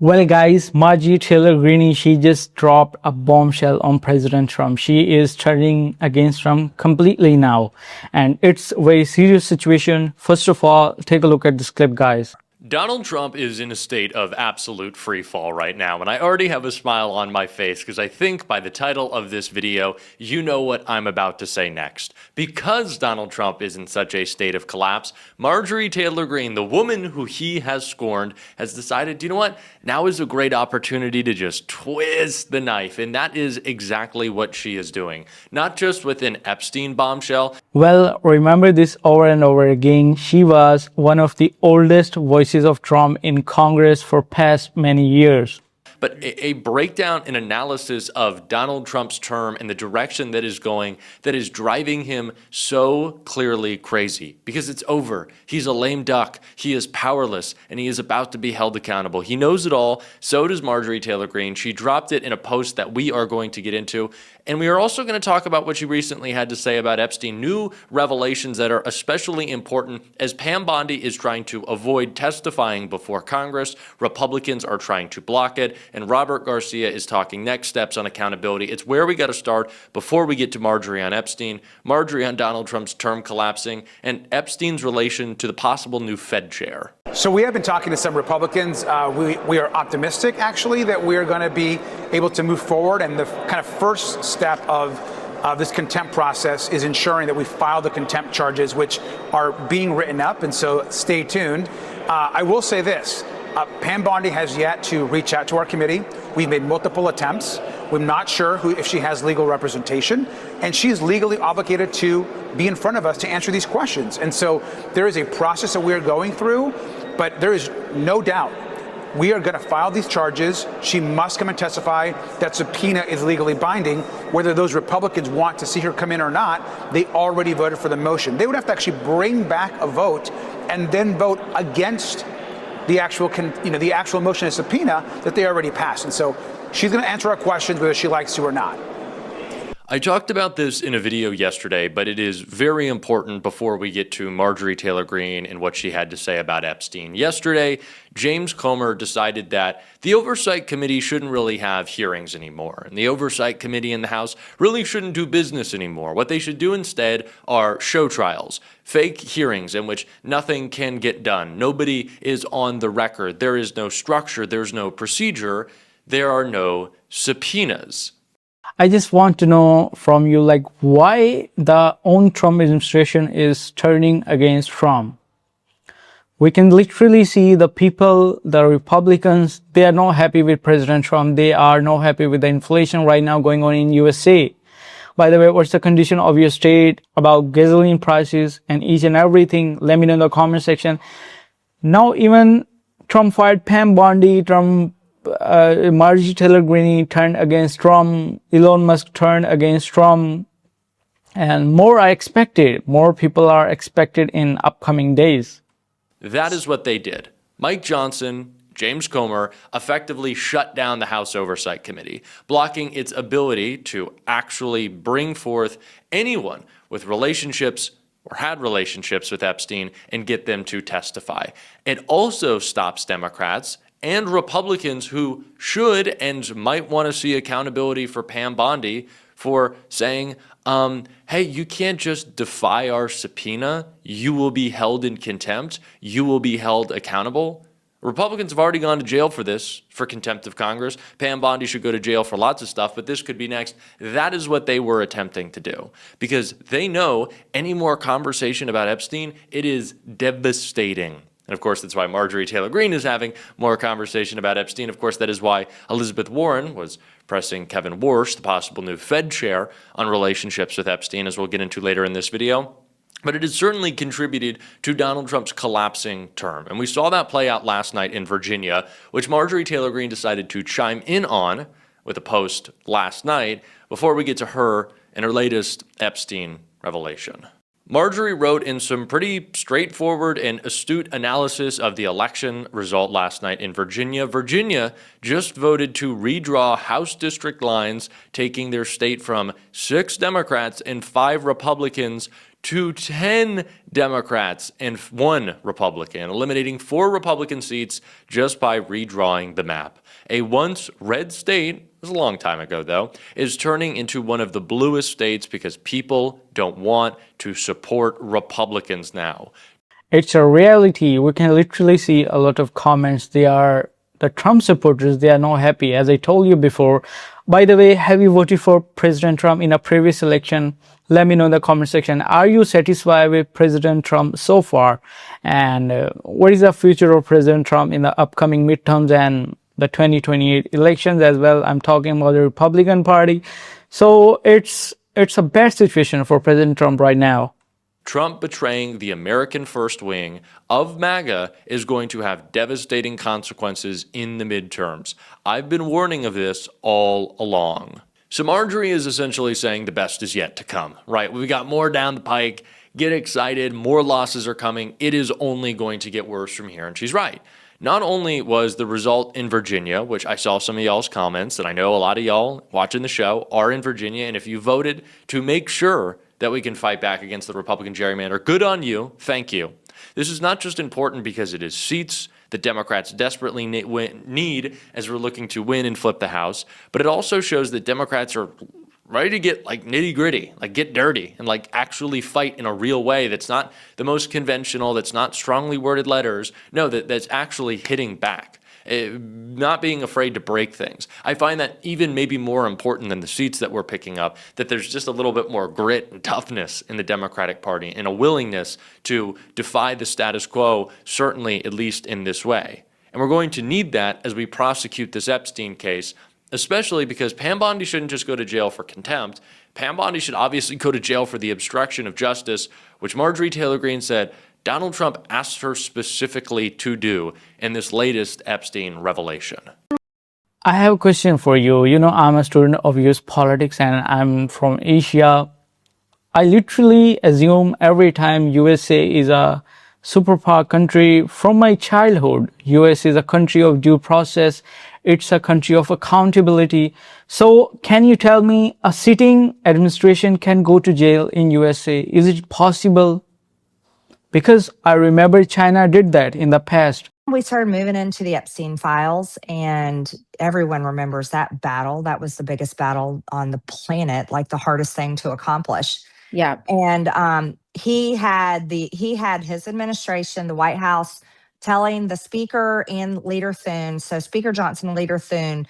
Well, guys, Marjorie Taylor Greene, she just dropped a bombshell on President Trump. She is turning against Trump completely now. And it's a very serious situation. First of all, take a look at this clip, guys. Donald Trump is in a state of absolute free fall right now, and I already have a smile on my face because I think by the title of this video, you know what I'm about to say next. Because Donald Trump is in such a state of collapse, Marjorie Taylor Greene, the woman who he has scorned, has decided, you know what, now is a great opportunity to just twist the knife, and that is exactly what she is doing. Not just with an Epstein bombshell. Well, remember this over and over again. She was one of the oldest voices of Trump in Congress for past many years. But a breakdown and analysis of Donald Trump's term and the direction that is going, that is driving him so clearly crazy because it's over. He's a lame duck. He is powerless and he is about to be held accountable. He knows it all. So does Marjorie Taylor Greene. She dropped it in a post that we are going to get into. And we are also going to talk about what she recently had to say about Epstein, new revelations that are especially important as Pam Bondi is trying to avoid testifying before Congress. Republicans are trying to block it. And Robert Garcia is talking next steps on accountability. It's where we got to start before we get to Marjorie on Epstein, Marjorie on Donald Trump's term collapsing, and Epstein's relation to the possible new Fed chair. So we have been talking to some Republicans. We are optimistic, actually, that we are going to be able to move forward. And the kind of first step of this contempt process is ensuring that we file the contempt charges, which are being written up. And so stay tuned. I will say this. Pam Bondi has yet to reach out to our committee. We've made multiple attempts. We're not sure if she has legal representation, and she is legally obligated to be in front of us to answer these questions. And so there is a process that we are going through, but there is no doubt we are going to file these charges. She must come and testify. That subpoena is legally binding. Whether those Republicans want to see her come in or not, they already voted for the motion. They would have to actually bring back a vote and then vote against the actual motion of subpoena that they already passed. And so she's going to answer our questions whether she likes to or not. I talked about this in a video yesterday, but it is very important before we get to Marjorie Taylor Greene and what she had to say about Epstein. Yesterday, James Comer decided that the Oversight Committee shouldn't really have hearings anymore, and the Oversight Committee in the House really shouldn't do business anymore. What they should do instead are show trials, fake hearings in which nothing can get done. Nobody is on the record. There is no structure. There's no procedure. There are no subpoenas. I just want to know from you, why the own Trump administration is turning against Trump. We can literally see the people, the Republicans, they are not happy with President Trump. They are not happy with the inflation right now going on in USA. By the way, what's the condition of your state about gasoline prices and each and everything? Let me know in the comment section. Now even Trump fired Pam Bondi, Marjorie Taylor Greene turned against Trump, Elon Musk turned against Trump, and more are expected. More people are expected in upcoming days. That is what they did. Mike Johnson, James Comer, effectively shut down the House Oversight Committee, blocking its ability to actually bring forth anyone with relationships or had relationships with Epstein and get them to testify. It also stops Democrats and Republicans who should and might want to see accountability for Pam Bondi for saying, hey, you can't just defy our subpoena. You will be held in contempt. You will be held accountable. Republicans have already gone to jail for this, for contempt of Congress. Pam Bondi should go to jail for lots of stuff, but this could be next. That is what they were attempting to do because they know any more conversation about Epstein, it is devastating. And of course, that's why Marjorie Taylor Greene is having more conversation about Epstein. Of course, that is why Elizabeth Warren was pressing Kevin Warsh, the possible new Fed chair, on relationships with Epstein, as we'll get into later in this video. But it has certainly contributed to Donald Trump's collapsing term. And we saw that play out last night in Virginia, which Marjorie Taylor Greene decided to chime in on with a post last night before we get to her and her latest Epstein revelation. Marjorie wrote in some pretty straightforward and astute analysis of the election result last night in Virginia. Virginia just voted to redraw House district lines, taking their state from 6 Democrats and 5 Republicans to 10 Democrats and 1 Republican, eliminating 4 Republican seats just by redrawing the map. A once red state, it was a long time ago though, is turning into one of the bluest states because people don't want to support Republicans now. It's a reality. We can literally see a lot of comments. The Trump supporters, they are not happy. As I told you before, by the way, have you voted for President Trump in a previous election? Let me know in the comment section. Are you satisfied with President Trump so far? And what is the future of President Trump in the upcoming midterms and the 2028 elections as well? I'm talking about the Republican Party. So it's a bad situation for President Trump right now. Trump betraying the American first wing of MAGA is going to have devastating consequences in the midterms. I've been warning of this all along. So Marjorie is essentially saying the best is yet to come, right? We got more down the pike. Get excited. More losses are coming. It is only going to get worse from here. And she's right. Not only was the result in Virginia, which I saw some of y'all's comments, and I know a lot of y'all watching the show are in Virginia, and if you voted to make sure that we can fight back against the Republican gerrymander, good on you. Thank you. This is not just important because it is seats that Democrats desperately need as we're looking to win and flip the House, but it also shows that Democrats are ready to get like nitty gritty, like get dirty and like actually fight in a real way that's not the most conventional, that's not strongly worded letters. No, that's actually hitting back. Not being afraid to break things. I find that even maybe more important than the seats that we're picking up, that there's just a little bit more grit and toughness in the Democratic Party and a willingness to defy the status quo, certainly at least in this way. And we're going to need that as we prosecute this Epstein case, especially because Pam Bondi shouldn't just go to jail for contempt. Pam Bondi should obviously go to jail for the obstruction of justice, which Marjorie Taylor Greene said Donald Trump asked her specifically to do in this latest Epstein revelation. I have a question for you. You know, I'm a student of US politics and I'm from Asia. I literally assume every time USA is a superpower country from my childhood. US is a country of due process. It's a country of accountability. So can you tell me a sitting administration can go to jail in USA? Is it possible? Because I remember China did that in the past. We started moving into the Epstein files, and everyone remembers that battle. That was the biggest battle on the planet, like the hardest thing to accomplish. Yeah. And he had his administration, the White House, telling the Speaker and Leader Thune, so Speaker Johnson and Leader Thune,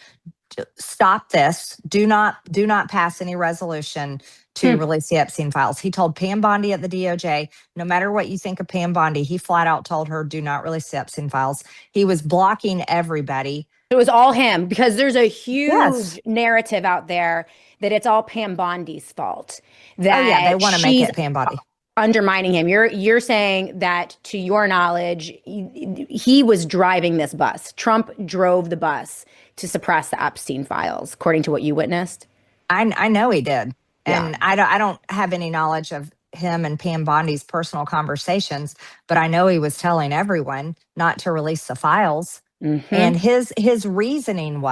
stop this. Do not pass any resolution to release the Epstein files. He told Pam Bondi at the DOJ, no matter what you think of Pam Bondi, he flat out told her, do not release the Epstein files. He was blocking everybody. It was all him because there's a huge narrative out there that it's all Pam Bondi's fault. That they want to make it Pam Bondi. Undermining him. You're saying that, to your knowledge, he was driving this bus. Trump drove the bus to suppress the Epstein files, according to what you witnessed. I know he did. And Yeah. I don't have any knowledge of him and Pam Bondi's personal conversations, but I know he was telling everyone not to release the files. Mm-hmm. And his reasoning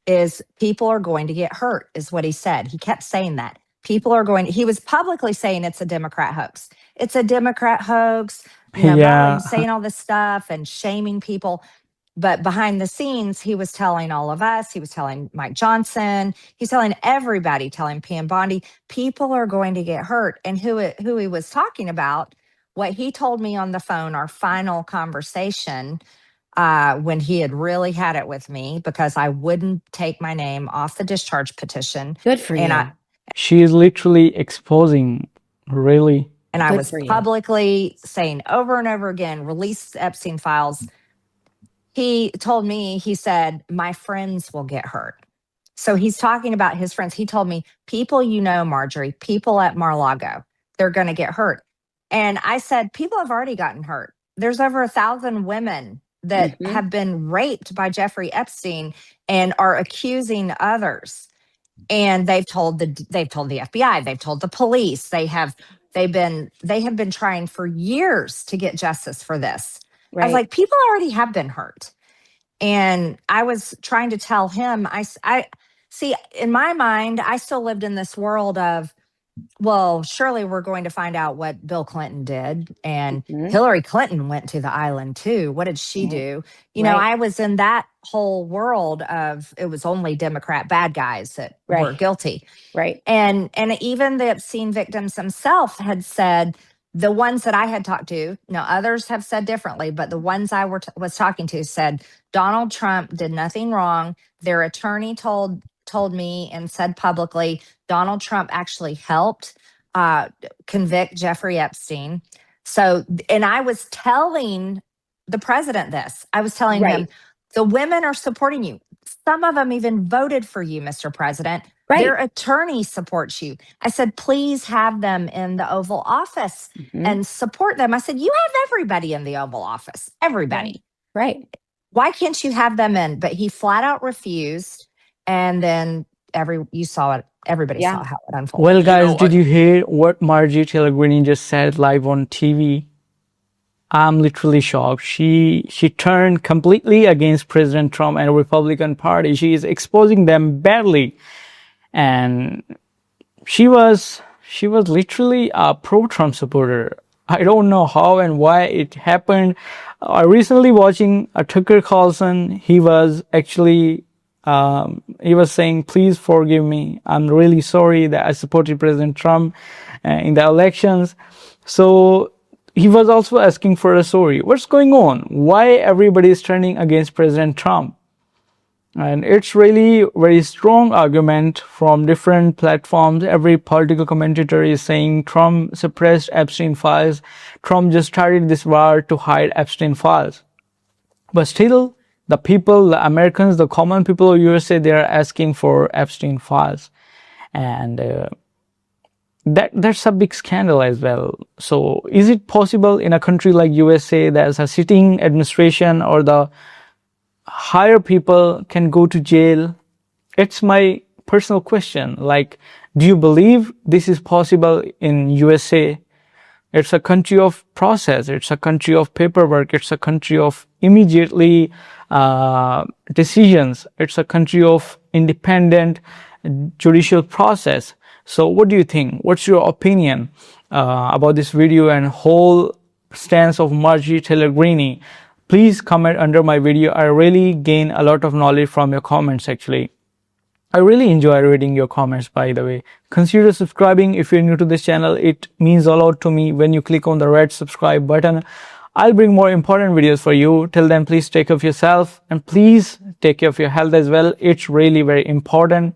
is people are going to get hurt, is what he said. He kept saying that. He was publicly saying it's a Democrat hoax. It's a Democrat hoax. Marjorie saying all this stuff and shaming people. But behind the scenes, he was telling all of us, he was telling Mike Johnson, he's telling everybody, telling Pam Bondi, people are going to get hurt. And who he was talking about, what he told me on the phone, our final conversation, when he had really had it with me, because I wouldn't take my name off the discharge petition. Good for you. She is literally exposing, really. And I was publicly saying over and over again, release the Epstein files. He told me, he said, my friends will get hurt. So he's talking about his friends. He told me, people Marjorie, people at Mar-a-Lago, they're going to get hurt. And I said, people have already gotten hurt. There's over 1,000 women that have been raped by Jeffrey Epstein and are accusing others. And they've told the FBI, they've told the police, they have been trying for years to get justice for this. Right. I was like, people already have been hurt. And I was trying to tell him, I see, in my mind, I still lived in this world of Well, surely we're going to find out what Bill Clinton did. And Mhm. Hillary Clinton went to the island too. What did she do? You know, Right. I was in that whole world of it was only Democrat bad guys that were Right. guilty. Right. And even the Epstein victims themselves had said, the ones that I had talked to, now others have said differently, but the ones I was talking to said Donald Trump did nothing wrong. Their attorney told me and said publicly Donald Trump actually helped convict Jeffrey Epstein. So, and I was telling the president this. I was telling him, Right. the women are supporting you. Some of them even voted for you, Mr. President. Their Right. attorney supports you. I said, please have them in the Oval Office Mhm. and support them. I said, you have everybody in the Oval Office, everybody. Right. Why can't you have them in? But he flat out refused. And then you saw it. Everybody Yeah. saw how it unfolded. Well, guys, know, did you hear what Marjorie Taylor Greene just said live on TV? I'm literally shocked. She turned completely against President Trump and the Republican Party. She is exposing them badly, and she was literally a pro-Trump supporter. I don't know how and why it happened. I recently watching a Tucker Carlson. He was actually he was saying, "Please forgive me. I'm really sorry that I supported President Trump in the elections." So he was also asking for a sorry. What's going on? Why everybody is turning against President Trump? And it's really very strong argument from different platforms. Every political commentator is saying Trump suppressed Epstein files. Trump just started this war to hide Epstein files. But still, the people, the Americans, the common people of USA, they are asking for Epstein files. And that's a big scandal as well. So is it possible in a country like USA there's a sitting administration or the higher people can go to jail? It's my personal question. Like, do you believe this is possible in USA? It's a country of process. It's a country of paperwork. It's a country of immediately decisions. It's a country of independent judicial process. So what do you think? What's your opinion about this video and whole stance of Marjorie Taylor Greene? Please comment under my video. I really gain a lot of knowledge from your comments actually. I really enjoy reading your comments, by the way. Consider subscribing if you're new to this channel. It means a lot to me when you click on the red subscribe button. I'll bring more important videos for you. Till then, please take care of yourself and please take care of your health as well. It's really very important.